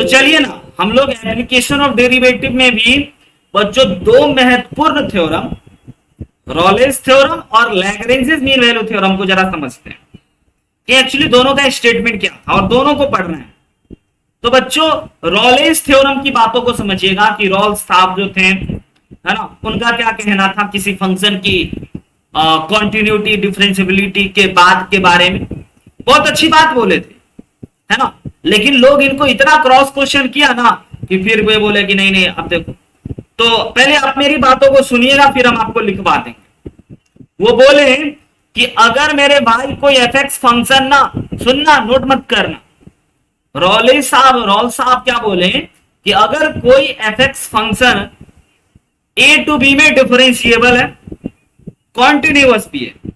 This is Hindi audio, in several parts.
चलिए ना, हम लोग एप्लीकेशन ऑफ डेरिवेटिव में भी बच्चों दो महत्वपूर्ण थ्योरम, रॉलेस थ्योरम और लैग्रेंजेस मीन वैल्यू थ्योरम को जरा समझते हैं कि एक्चुअली दोनों का स्टेटमेंट क्या था और दोनों को पढ़ना है। तो बच्चों रॉलेस थ्योरम की बातों को समझिएगा कि रॉल्स साहब जो थे, है ना, उनका क्या कहना था किसी फंक्शन की कॉन्टिन्यूटी डिफरेंशियबिलिटी के बाद के बारे में। बहुत अच्छी बात बोले थे, है ना, लेकिन लोग इनको इतना क्रॉस क्वेश्चन किया ना कि फिर वे बोले कि नहीं नहीं अब देखो। तो पहले आप मेरी बातों को सुनिएगा फिर हम आपको लिखवा देंगे। वो बोले कि अगर मेरे भाई कोई एफएक्स फंक्शन ना, सुनना नोट मत करना, रॉल साहब क्या बोले कि अगर कोई F X function A to B में डिफरेंशिएबल है, कॉन्टिन्यूअस भी है,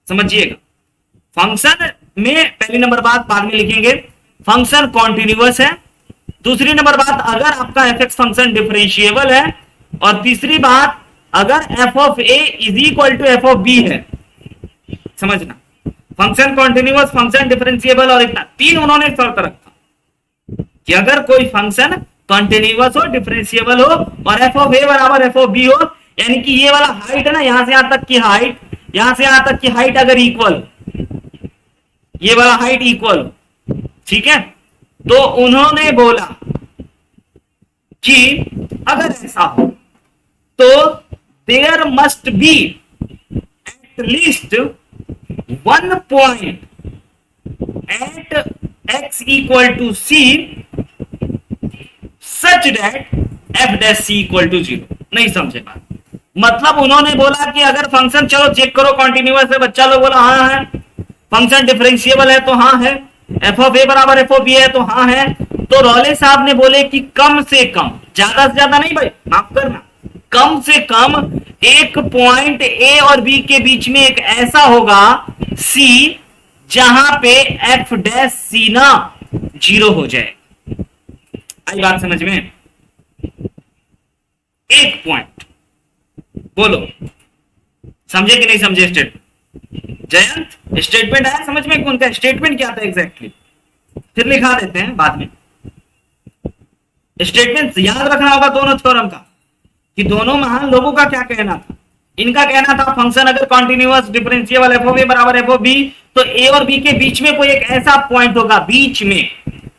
समझिएगा फंक्शन में पहली नंबर बात बाद में लिखेंगे, फंक्शन कॉन्टिन्यूअस है। दूसरी नंबर बात अगर आपका एफएक्स फंक्शन डिफरेंशिएबल है, और तीसरी बात अगर F of A is equal to F of B है। समझना, फंक्शन कॉन्टिन्यूअस, फंक्शन डिफरेंशिएबल और इतना तीन उन्होंने शर्त रखा कि अगर कोई फंक्शन कॉन्टिन्यूअस हो, डिफरेंशिएबल हो और एफ ऑफ ए बराबर एफ ऑफ बी हो, यानी कि ये वाला हाइट है ना, यहां से यहां तक की हाइट, यहां से यहां तक की हाइट अगर इक्वल, ये वाला हाइट इक्वल, ठीक है, तो उन्होंने बोला कि अगर ऐसा हो तो there must be at least one point at x equal to C such that F dash C equal to 0। नहीं समझे बात? मतलब उन्होंने बोला कि अगर फंक्शन, चलो चेक करो कॉन्टिन्यूअस है, बच्चा लोग बोला हाँ है, फंक्शन डिफरेंशिएबल है तो हाँ है, एफ ऑफ ए बराबर एफ ऑफ बी है तो हाँ है। तो रॉले साहब ने बोले कि कम से कम, ज्यादा से ज्यादा नहीं भाई, माफ करना, कम से कम एक पॉइंट ए और बी के बीच में एक ऐसा होगा सी जहां पे एफ डैश सी ना 0 हो जाए। आई बात समझ में? एक पॉइंट, बोलो समझे कि नहीं समझे? स्टेटमेंट जयंत, स्टेटमेंट आया समझ में? उनका स्टेटमेंट क्या था एग्जैक्टली, फिर लिखा देते हैं बाद में। स्टेटमेंट याद रखना होगा दोनों थ्योरम का कि दोनों महान लोगों का क्या कहना था। इनका कहना था फंक्शन अगर continuous differentiable F of A बराबर एफ ऑफ बी, तो ए और बी के बीच में कोई एक ऐसा पॉइंट होगा, बीच में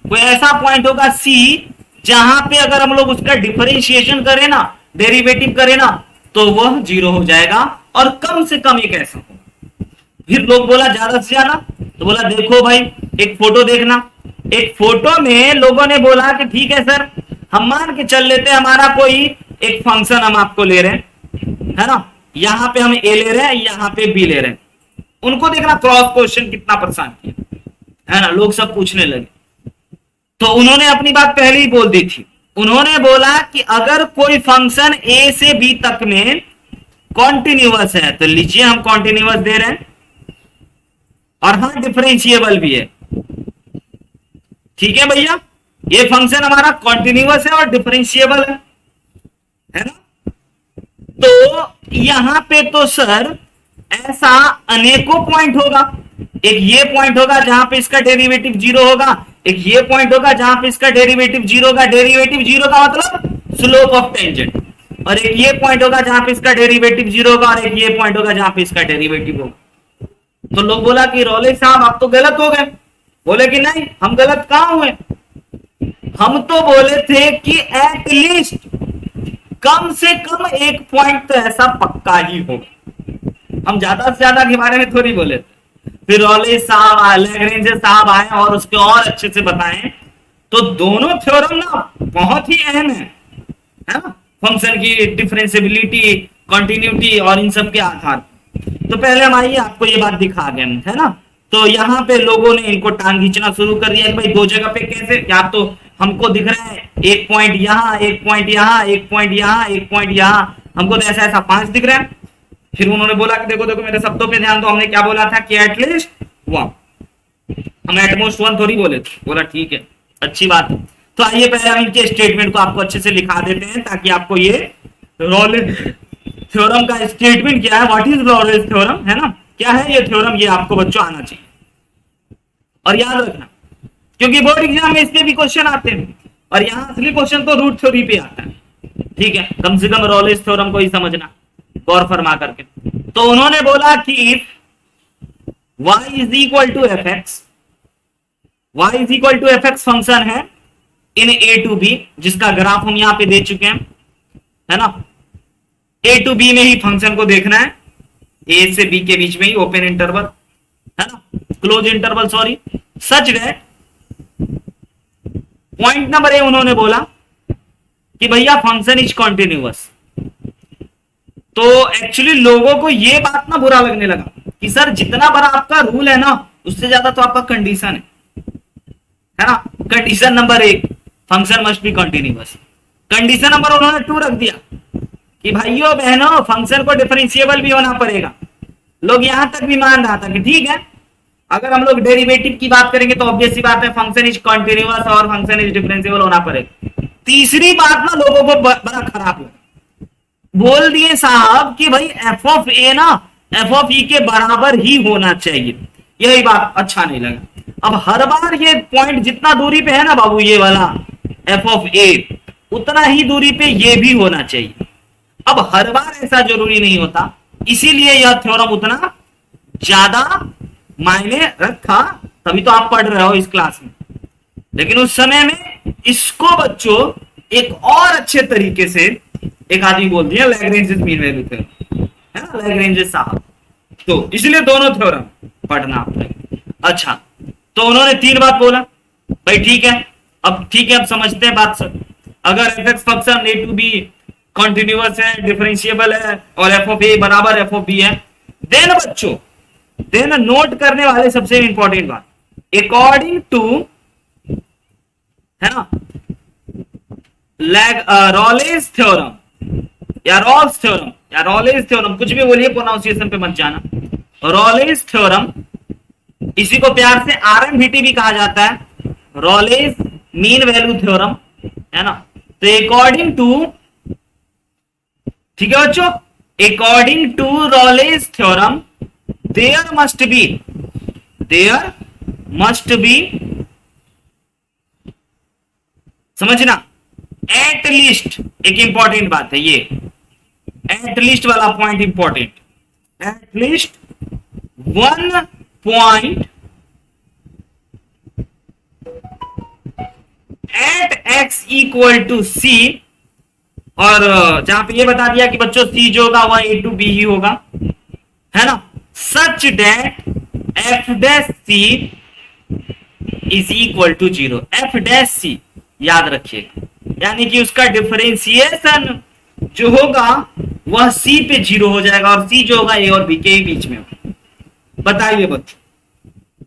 कोई ऐसा पॉइंट होगा सी जहां पे अगर हम लोग उसका डिफरेंशिएशन करें ना, डेरिवेटिव करें ना, तो वह 0 हो जाएगा, और कम से कम एक ऐसा हो। फिर लोग बोला ज्यादा से ज्यादा, तो बोला देखो भाई एक फोटो देखना। एक फोटो में लोगों ने बोला कि ठीक है सर, हम मान के चल लेते हैं हमारा कोई एक फंक्शन हम आपको ले रहे हैं, है ना, यहां पे हम ए ले रहे हैं, यहां पे बी ले रहे हैं। उनको देखना क्रॉस क्वेश्चन कितना परेशान किया, है ना, लोग सब पूछने लगे। तो उन्होंने अपनी बात पहले ही बोल दी थी। उन्होंने बोला कि अगर कोई फंक्शन ए से बी तक में कॉन्टिन्यूअस है तो लीजिए हम कॉन्टिन्यूअस दे रहे हैं, और हाँ डिफरेंशिएबल भी है। ठीक है भैया, ये फंक्शन हमारा कॉन्टिन्यूअस है और डिफरेंशिएबल है ना। तो यहां पे तो सर ऐसा अनेकों पॉइंट होगा। एक ये पॉइंट होगा जहां पे इसका डेरिवेटिव 0 होगा, एक ये पॉइंट होगा जहां पे इसका डेरिवेटिव 0 होगा। डेरिवेटिव 0 का मतलब स्लोप ऑफ टेंजेंट। और एक ये पॉइंट होगा जहां पे इसका डेरिवेटिव 0 होगा, और एक ये पॉइंट होगा जहां पे इसका डेरिवेटिव होगा। तो लोग बोला कि रॉले साहब आप तो गलत हो गए। बोले कि नहीं, हम गलत कहां हुए, हम तो बोले थे कि एटलीस्ट कम से कम एक पॉइंट तो ऐसा पक्का ही होगा। हम ज्यादा से ज्यादा के बारे में थोड़ी बोले थे। फिर रॉले साहब, लैग्रेंज साहब आए और उसके और अच्छे से बताएं। तो दोनों थ्योरम ना बहुत ही अहम है ना, फंक्शन की डिफरेंशियबिलिटी, कॉन्टिन्यूटी और इन सब के आधार। तो पहले हम आइए आपको ये बात दिखा गए, है ना। तो यहाँ पे लोगों ने इनको टांग खींचना शुरू कर दिया कि भाई दो जगह पे कैसे, या तो हमको दिख रहा है एक पॉइंट यहाँ, एक पॉइंट यहाँ, एक पॉइंट यहाँ, एक पॉइंट यहाँ, हमको तो ऐसा ऐसा 5 दिख रहा है। फिर उन्होंने बोला कि देखो देखो मेरे शब्दों पे ध्यान दो, हमने क्या बोला था कि एटलीस्ट 1, हम एटमोस्ट 1 थोड़ी बोले थे। बोला ठीक है, अच्छी बात है। तो आइए पहले हम इनके स्टेटमेंट को आपको अच्छे से लिखा देते हैं ताकि आपको ये रॉलेस थ्योरम का स्टेटमेंट क्या है, व्हाट इज रॉलेस थ्योरम, है ना, क्या है ये थ्योरम, ये आपको बच्चों आना चाहिए। और याद रखना क्योंकि बोर्ड एग्जाम में इसके भी क्वेश्चन आते हैं, और यहाँ असली क्वेश्चन तो रूट थ्योरी पे आता है। ठीक है, कम से कम रॉलेस थ्योरम को ही समझना गौर फरमा करके। तो उन्होंने बोला कि y is equal to F X, y is equal to F X function है इन a टू b, जिसका ग्राफ हम यहां पे दे चुके हैं, है ना। a टू b में ही फंक्शन को देखना है, a से b के बीच में ही ओपन इंटरवल, है ना, close interval sorry, such that point number A उन्होंने बोला कि भैया फंक्शन इज कॉन्टिन्यूअस। तो एक्चुअली लोगों को यह बात ना बुरा लगने लगा कि सर जितना बड़ा आपका रूल है ना, उससे ज्यादा तो आपका कंडीशन है ना। Condition number 1 function must be continuous. Condition number उन्होंने 2 रख दिया कि भाइयों बहनों फंक्शन को डिफरेंशिएबल भी होना पड़ेगा। लोग यहां तक भी मान रहा था कि ठीक है, अगर हम लोग डेरिवेटिव की बात करेंगे तो ऑब्वियस सी बात है फंक्शन इज कॉन्टिन्यूअस और फंक्शन इज डिफरेंशिएबल होना पड़ेगा। तीसरी बात ना लोगों को बड़ा खराब लगा, बोल दिए साहब कि भाई एफ ऑफ ए ना एफ ऑफ ई के बराबर ही होना चाहिए। यही बात अच्छा नहीं लगा। अब हर बार ये पॉइंट जितना दूरी पे है ना बाबू, ये वाला एफ ऑफ ए, उतना ही दूरी पे ये भी होना चाहिए। अब हर बार ऐसा जरूरी नहीं होता, इसीलिए यह थ्योरम उतना ज्यादा मायने रखा, तभी तो आप पढ़ रहे हो इस क्लास में। लेकिन उस समय में इसको बच्चों एक और अच्छे तरीके से एक आदमी बोल दिया लैग्रेंज मीन वैल्यू थ्योरम, है ना, लैग्रेंज साहब। तो इसलिए दोनों थ्योरम पढ़ना आपने। अच्छा, तो उन्होंने 3 बात बोला भाई, ठीक है, अब ठीक है, अब समझते हैं बात सर। अगर F X function A to B continuous है, डिफरेंशिएबल है और एफ ऑफ ए बराबर एफ ऑफ बी है, देन बच्चों देन नोट करने वाले सबसे इंपॉर्टेंट बात, अकॉर्डिंग टू, है ना, रॉलेस थ्योरम या रॉल्स थ्योरम या रॉलेस थ्योरम, कुछ भी बोलिए, प्रोनाउंसिएशन पे मत जाना। रॉलेस थ्योरम, इसी को प्यार से आरएमवीटी भी कहा जाता है, रॉलेस मीन वैल्यू थ्योरम, है ना। तो अकॉर्डिंग टू, ठीक है बच्चों, according to Rolle's theorem there must be समझना, एट लीस्ट, एक इंपॉर्टेंट बात है ये, एट लीस्ट वाला point important, at least 1 point at x equal to c, और जहां पे ये बता दिया कि बच्चों सी जो होगा वह ए टू बी ही होगा, है ना, such that f dash c is equal to 0। F dash c याद रखिएगा, यानी कि उसका डिफरेंशिएशन जो होगा वह सी पे 0 हो जाएगा, और सी जो होगा ए और बी के बीच में होगा। बताइए बच्चों,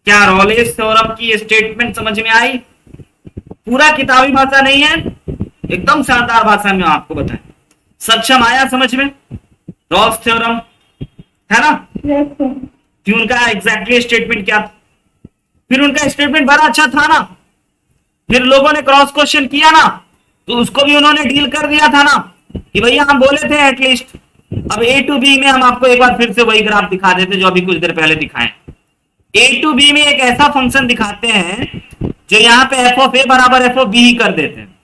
क्या रॉलेस थ्योरम की स्टेटमेंट समझ में आई? पूरा किताबी भाषा नहीं है, एकदम शानदार भाषा में आपको बताएं। सक्षम आया समझ में रॉल्स थ्योरम, है ना? कि उनका एग्जैक्टली स्टेटमेंट क्या था, फिर उनका स्टेटमेंट बड़ा अच्छा था ना, फिर लोगों ने क्रॉस क्वेश्चन किया ना, तो उसको भी उन्होंने डील कर दिया था ना कि भैया हम बोले थे एटलीस्ट। अब ए टू बी में हम आपको एक बार फिर से वही ग्राफ दिखा देते जो अभी कुछ देर पहले दिखाए। ए टू बी में एक ऐसा फंक्शन दिखाते हैं जो यहाँ पे एफ ऑफ ए बराबर एफ ऑफ बी ही कर देते हैं,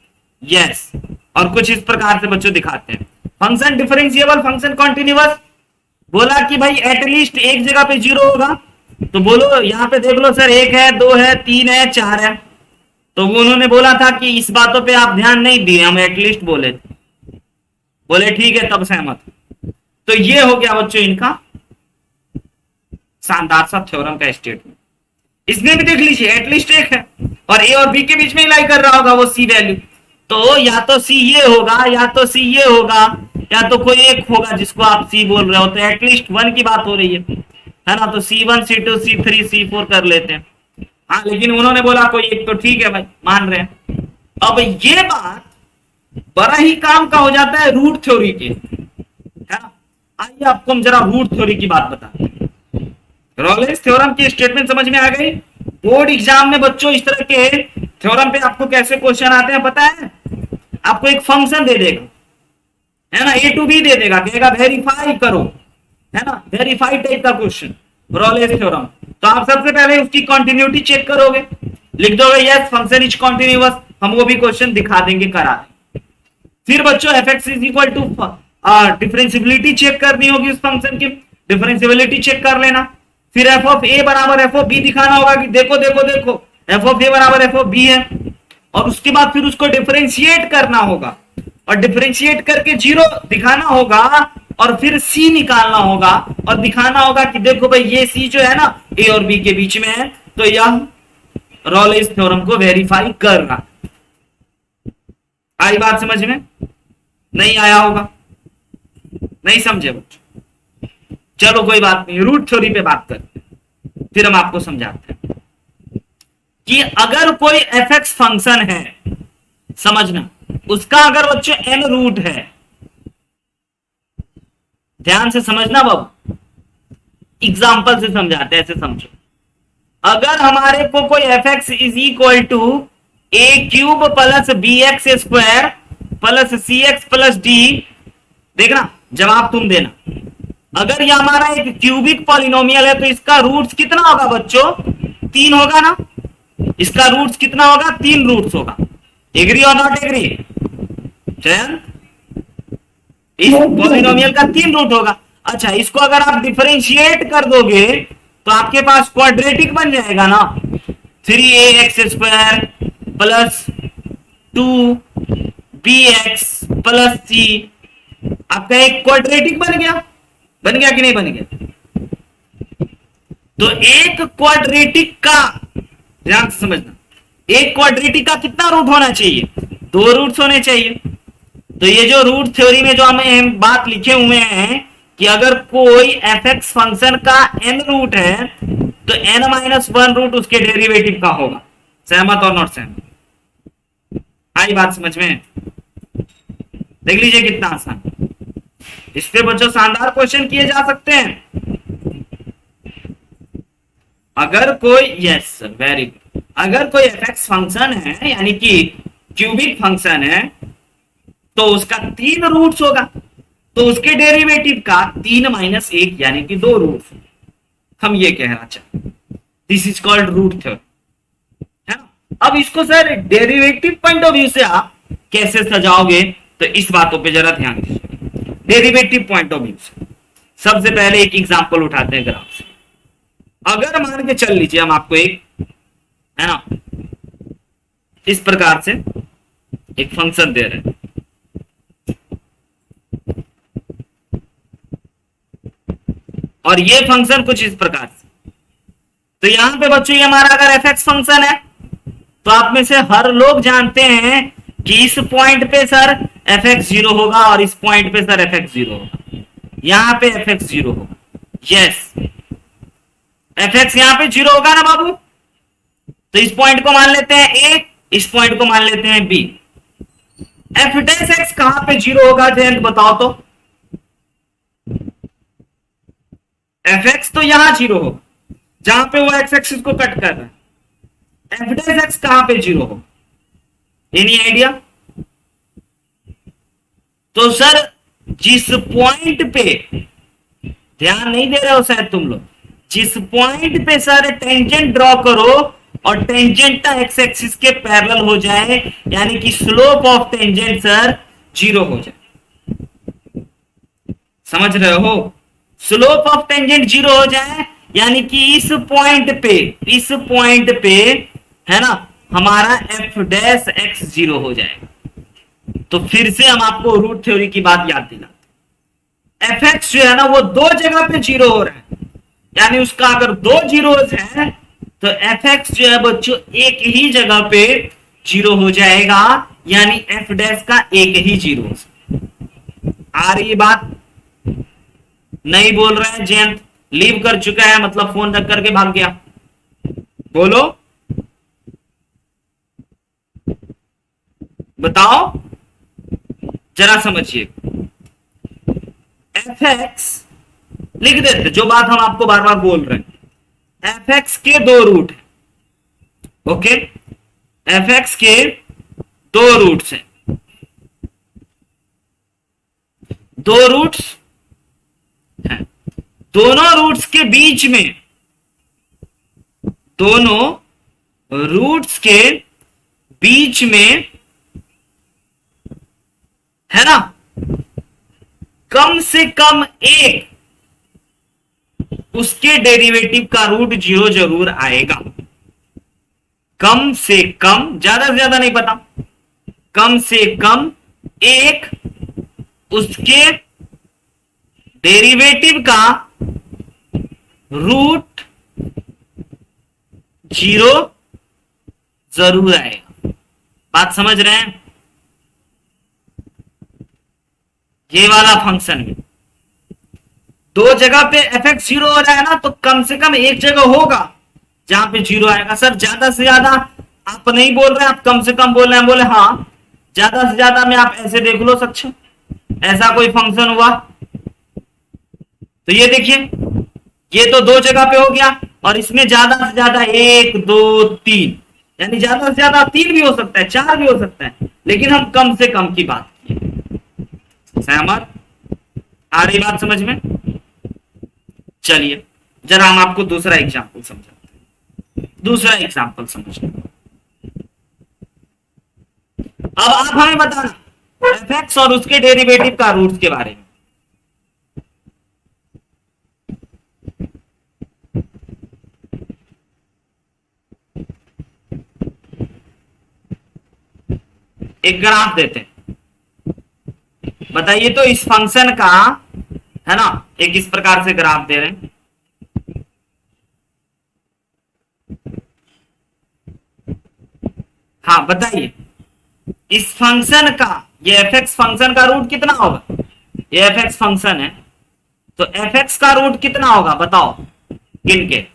यस, और कुछ इस प्रकार से बच्चों दिखाते हैं। फंक्शन डिफरेंशिएबल, फंक्शन कॉन्टिन्यूअस, बोला कि भाई एटलीस्ट एक जगह पे 0 होगा, तो बोलो यहाँ पे देख लो सर 1 है, 2 है, 3 है, 4 है, तो उन्होंने बोला था कि इस बातों पे आप ध्यान नहीं दिए, हम एटलीस्ट बोले थे, बोले ठीक है तब सहमत। तो ये हो गया बच्चों इनका शानदार सा थ्योरम का स्टेटमेंट। इसमें भी देख लीजिए एटलीस्ट 1 है और ए और बी के बीच में ही लाई कर रहा होगा वो सी वैल्यू, तो या तो सी ये होगा या तो सी ये होगा या तो कोई एक होगा जिसको आप सी बोल रहे हो, तो एटलीस्ट 1 की बात हो रही है ना, तो C1 C2 C3 C4 कर लेते हैं। हाँ, लेकिन उन्होंने बोला कोई एक, तो ठीक है भाई मान रहे हैं। अब ये बात बड़ा ही काम का हो जाता है रूट थ्योरी के, है ना। आइए आपको हम जरा रूट थ्योरी की बात बताते हैं। रॉलेस थ्योरम की स्टेटमेंट समझ में आ गई? बोर्ड एग्जाम में बच्चों इस तरह के थ्योरम पे आपको कैसे क्वेश्चन आते हैं पता है? आपको एक फंक्शन दे देगा, है ना, ए टू बी दे देगा, कहेगा वेरीफाई करो, है ना, वेरीफाई टाइप का क्वेश्चन रॉलेस थ्योरम। तो आप सबसे पहले उसकी कंटिन्यूटी चेक करोगे, लिख दोगे यस फंक्शन इज कॉन्टिन्यूअस, हम वो भी क्वेश्चन दिखा देंगे, करा देंगे। फिर बच्चों F X is equal to differentiability check करनी होगी उस फंक्शन की, डिफरेंशियबिलिटी चेक कर लेना। फिर एफ ऑफ ए बराबर एफ ऑफ बी दिखाना होगा कि देखो देखो देखो एफ ऑफ ए बराबर एफ ऑफ बी है, और उसके बाद फिर उसको डिफरेंशिएट करना होगा, और डिफरेंशिएट करके जीरो दिखाना होगा, और फिर सी निकालना होगा और दिखाना होगा कि देखो भाई ये सी जो है ना ए और बी के बीच में है, तो यह रॉलेस थ्योरम को वेरीफाई कर रहा। आई बात समझ में? नहीं आया होगा, नहीं समझे बच्चों? चलो कोई बात नहीं, रूट थ्योरी पे बात करते हैं, फिर हम आपको समझाते हैं कि अगर कोई एफ एक्स फंक्शन है, समझना, उसका अगर बच्चों एन रूट है, ध्यान से समझना बाबू, एग्जाम्पल से समझाते हैं, ऐसे समझो। अगर हमारे को कोई F X is equal to A cube plus B X square plus C X plus D, देखना जवाब तुम देना। अगर यह हमारा एक क्यूबिक पॉलिनोमियल है तो इसका रूट्स कितना होगा बच्चों? 3 होगा ना। इसका रूट्स कितना होगा? 3 रूट्स होगा। एग्री और नॉट एग्री? चयन, इस पॉलिनोमियल का 3 रूट होगा। अच्छा, इसको अगर आप डिफरेंशिएट कर दोगे तो आपके पास क्वाड्रेटिक बन जाएगा ना, 3ax square plus 2bx plus c, आपका एक क्वाड्रेटिक बन गया। बन गया कि नहीं बन गया? तो एक क्वाड्रेटिक का, ध्यान से समझना, एक क्वाड्रेटिक का कितना रूट होना चाहिए? 2 रूट्स होने चाहिए। तो ये जो रूट थ्योरी में जो हमें बात लिखे हुए हैं कि अगर कोई एफ एक्स फंक्शन का एन रूट है तो एन माइनस 1 रूट उसके डेरिवेटिव का होगा। सहमत और नॉट सहमत? आई बात समझ में? देख लीजिए कितना आसान, इस पे बच्चों शानदार क्वेश्चन किए जा सकते हैं। अगर कोई, यस वेरी गुड, अगर कोई एफ एक्स फंक्शन है यानी कि क्यूबिक फंक्शन है तो उसका 3 रूट्स होगा, तो उसके डेरिवेटिव का 3 माइनस 1 यानी कि 2 रूट्स। हम ये कहना चाहते, this is called root theorem, है ना। अब इसको sir derivative point of view से आप कैसे सजाओगे, तो इस बातों पे जरा ध्यान दीजिए। डेरिवेटिव पॉइंट ऑफ व्यू से सबसे पहले एक एग्जांपल उठाते हैं ग्राफ से। अगर मान के चल लीजिए हम आपको एक, है ना, इस प्रकार से एक फंक्शन दे रहे हैं, और ये फंक्शन कुछ इस प्रकार से। तो यहां पे बच्चों ये हमारा अगर एफ एक्स फंक्शन है तो आप में से हर लोग जानते हैं कि इस पॉइंट पे सर एफ एक्स 0 होगा और इस पॉइंट पे सर एफ एक्स 0 होगा। यहां पे एफ एक्स 0 होगा, यस, एफ एक्स यहां पे 0 होगा ना बाबू। तो इस पॉइंट को मान लेते हैं ए, इस पॉइंट को मान लेते हैं बी। एफ डैश एक्स कहां पे 0 होगा जयंत बताओ तो? एफ एक्स तो यहां 0 होगा जहां पे वो एक्स एक्सिस को कट कर रहा है। एफ डैश एक्स कहां पे 0 होगा? Any idea? तो सर जिस पॉइंट पे, ध्यान नहीं दे रहे हो शायद तुम लोग, जिस पॉइंट पे सर टेंजेंट ड्रॉ करो और टेंजेंट एक्स एक्सिस के पैरेलल हो जाए, यानी कि स्लोप ऑफ टेंजेंट सर 0 हो जाए। समझ रहे हो? स्लोप ऑफ टेंजेंट 0 हो जाए यानी कि इस पॉइंट पे है ना हमारा एफ डैश एक्स 0 हो जाएगा। तो फिर से हम आपको रूट थ्योरी की बात याद दिलाते, एफ एक्स जो है ना वो 2 जगह पे 0 हो रहा है, यानी उसका अगर 2 जीरोस है तो एफ एक्स जो है बच्चों एक ही जगह पे 0 हो जाएगा, यानी एफ डैश का एक ही 0। आ रही बात? नहीं बोल रहे हैं जयंत, लीव कर चुका है मतलब फोन रख करके भाग गया। बोलो बताओ जरा समझिए। एफ एक्स लिख देते, जो बात हम आपको बार बार बोल रहे हैं, एफ एक्स के 2 रूट है, ओके, एफ एक्स के 2 रूट्स हैं, 2 रूट्स हैं। दोनों रूट्स के बीच में, दोनों रूट्स के बीच में, है ना, कम से कम एक उसके डेरिवेटिव का रूट 0 जरूर आएगा। कम से कम, ज्यादा से ज्यादा नहीं पता, कम से कम एक उसके डेरिवेटिव का रूट 0 जरूर आएगा। बात समझ रहे हैं? ये वाला फंक्शन में दो जगह पे fx 0 हो रहा है ना, तो कम से कम एक जगह होगा जहां पे 0 आएगा। सर ज्यादा से ज्यादा आप नहीं बोल रहे, आप कम से कम बोल रहे हैं। बोले हाँ, ज्यादा से ज्यादा में आप ऐसे देख लो सक्षम, ऐसा कोई फंक्शन हुआ तो ये देखिए, ये तो दो जगह पे हो गया, और इसमें ज्यादा से ज्यादा 1 2 3, यानी ज्यादा से ज्यादा 3 भी हो सकता है, 4 भी हो सकता है, लेकिन हम कम से कम की बात किए। सहमत? आ रही बात समझ में? चलिए जरा हम आपको दूसरा एग्जाम्पल समझाते हैं। दूसरा एग्जाम्पल समझिए। अब आप हमें बताना एफ और उसके डेरिवेटिव का रूट्स के बारे में। एक ग्राफ देते हैं, बताइए तो इस फंक्शन का, है ना, एक इस प्रकार से ग्राफ दे रहे हैं। हाँ बताइए, इस फंक्शन का, ये एफ एक्स फंक्शन का रूट कितना होगा? ये एफ एक्स फंक्शन है, तो एफ एक्स का रूट कितना होगा बताओ, गिन के।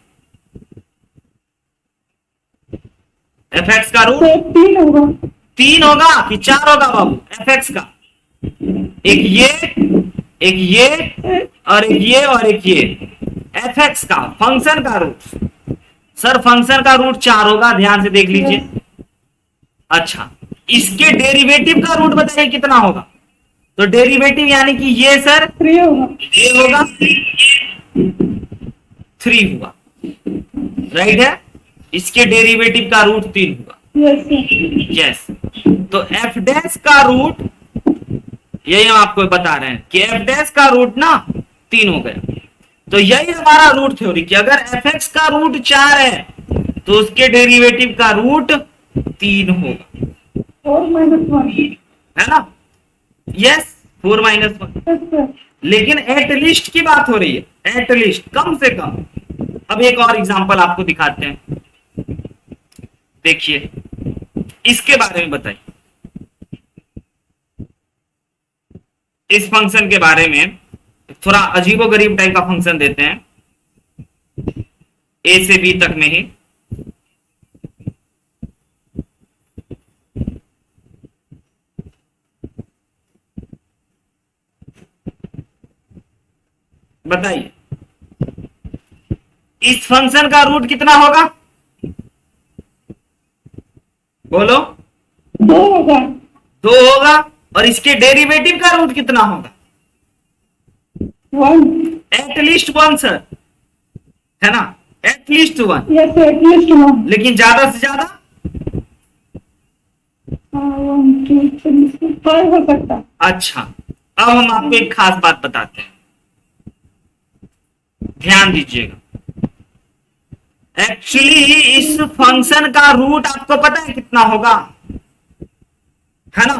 एफ एक्स का रूट 3 होगा। 3 होगा कि 4 होगा बाबू? एफ एक्स का एक ये, एक ये, और एक ये, और एक ये। एफ एक्स का फंक्शन का रूट, सर फंक्शन का रूट 4 होगा, ध्यान से देख लीजिए। अच्छा, इसके डेरिवेटिव का रूट बताइए कितना होगा? तो डेरिवेटिव यानी कि ये सर 3 होगा। ये होगा 3 होगा, राइट है? इसके डेरिवेटिव का रूट 3 होगा। यस, तो एफ डैश का रूट, यही हम आपको बता रहे हैं कि एफ डैश का रूट ना 3 हो गया। तो यही हमारा रूट थ्योरी कि अगर एफ एक्स का रूट 4 है तो उसके डेरिवेटिव का रूट 3 होगा, 4 - 1, है ना? यस, 4 - 1। लेकिन एट लीस्ट की बात हो रही है, एट लीस्ट, कम से कम। अब एक और एग्जांपल आपको दिखाते हैं, देखिए इसके बारे में बताइए। इस फंक्शन के बारे में थोड़ा अजीबोगरीब टाइप का फंक्शन देते हैं, ए से बी तक में ही। बताइए इस फंक्शन का रूट कितना होगा? बोलो। 2 होगा। 2 होगा, और इसके डेरिवेटिव का रूट कितना होगा? 1। एट लीस्ट 1 सर, है ना? Eight least 1। Yes, at least 1। लेकिन ज्यादा से ज्यादा 1 2 3 4 हो सकता। अच्छा, अब हम आपको एक खास बात बताते हैं, ध्यान दीजिएगा। एक्चुअली इस फंक्शन का रूट आपको पता है कितना होगा, है ना?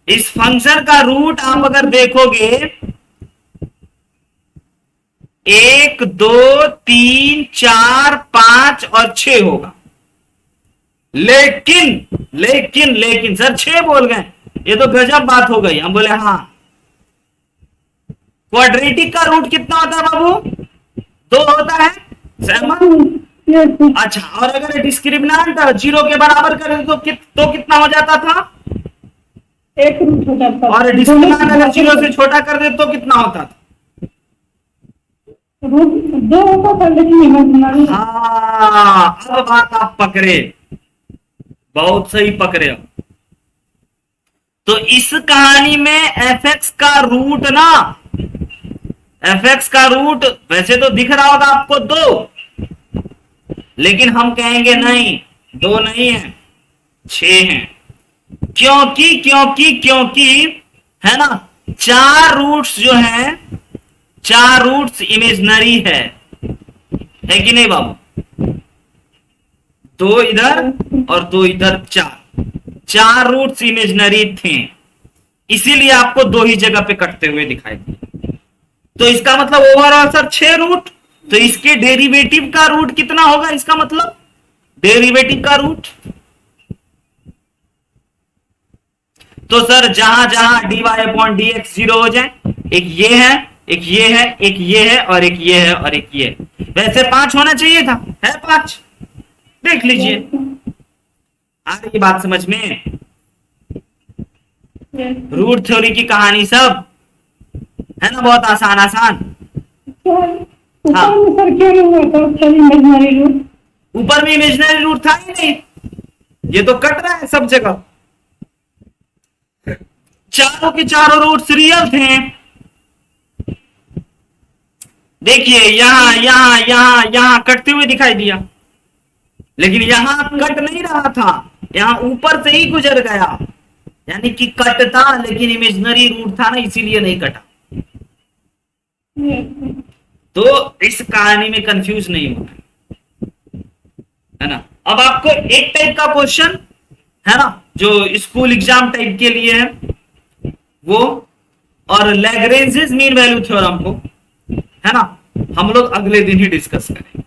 इस फंक्शन का रूट आप अगर देखोगे 1 2 3 4 5 और 6 होगा। लेकिन लेकिन लेकिन सर 6 बोल गए, ये तो गजब बात हो गई। हम बोले हाँ, क्वाड्रेटिक का रूट कितना होता है बाबू? 2 होता है, सहमत? अच्छा, और अगर डिस्क्रिमिनेंट 0 के बराबर करें तो कितना हो जाता था? 1 रूट हो जाता। और डिस्क्रिमिनेंट अगर 0 से छोटा कर दे तो कितना होता था? रूट 2 होता था, लेकिन इमेजिनरी। हाँ, अब बात आप पकड़े, बहुत सही पकड़े हो। तो इस कहानी में एफ एक्स का रूट ना, एफ एक्स का रूट वैसे तो दिख रहा होगा आपको 2, लेकिन हम कहेंगे नहीं, दो नहीं है, 6 हैं। क्योंकि है ना, 4 रूट्स जो है, 4 रूट्स इमेजनरी है कि नहीं बाबू? 2 इधर और 2 इधर, 4 रूट्स इमेजनरी थे, इसीलिए आपको 2 ही जगह पे कटते हुए दिखाई दिए। तो इसका मतलब ओवरऑल सर 6 रूट, तो इसके डेरिवेटिव का रूट कितना होगा? इसका मतलब डेरिवेटिव का रूट, तो सर जहां जहां dy अपॉन dx 0 हो जाए, एक ये है, एक ये है, एक ये है, और एक ये है, और एक ये है। वैसे 5 होना चाहिए था, है 5, देख लीजिए। आ रही बात समझ में? रूट थ्योरी की कहानी सब है ना, बहुत आसान आसान। ऊपर में सर क्यों नहीं हुआ था सर इमेजिनरी रूट? ऊपर में इमेजिनरी रूट था ही नहीं, ये तो कट रहा है सब जगह। चारों के चारों रूट्स रियल थे। देखिए यहां कटते हुए दिखाई दिया, लेकिन यहां कट नहीं रहा था, यहां ऊपर से ही गुजर गया, यानी कि कटता, लेकिन इमेजिनरी रूट था ना, इसीलिए नहीं कटा। तो इस कहानी में कंफ्यूज नहीं होना, है ना। अब आपको एक टाइप का क्वेश्चन है ना, जो स्कूल एग्जाम टाइप के लिए है वो, और लैग्रेंजेस मीन वैल्यू थ्योरम को, है ना, हम लोग अगले दिन ही डिस्कस करेंगे,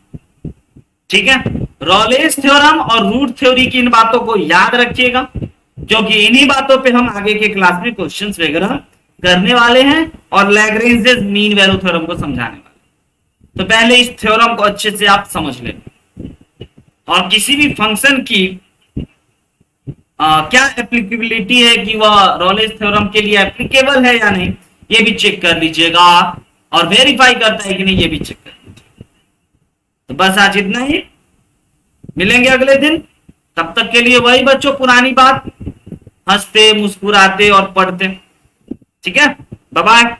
ठीक है। रॉलेस थ्योरम और रूट थ्योरी की इन बातों को याद रखिएगा, क्योंकि इन्हीं बातों पे हम आगे के क्लास में क्वेश्चंस वगैरह करने वाले हैं, और लैग्रेंजेस मीन वैल्यू थ्योरम को समझाने वाले। तो पहले इस थ्योरम को अच्छे से आप समझ लें, और किसी भी फंक्शन की क्या एप्लीकेबिलिटी है, कि वह रॉलेस थ्योरम के लिए एप्लीकेबल है या नहीं, ये भी चेक कर लीजिएगा, और वेरीफाई करता है कि नहीं ये भी चेक कर लीजिएगा। तो बस आज इतना ही, मिलेंगे अगले दिन। तब तक के लिए वही बच्चों, पुरानी बात, हंसते मुस्कुराते और पढ़ते, ठीक है। Bye bye.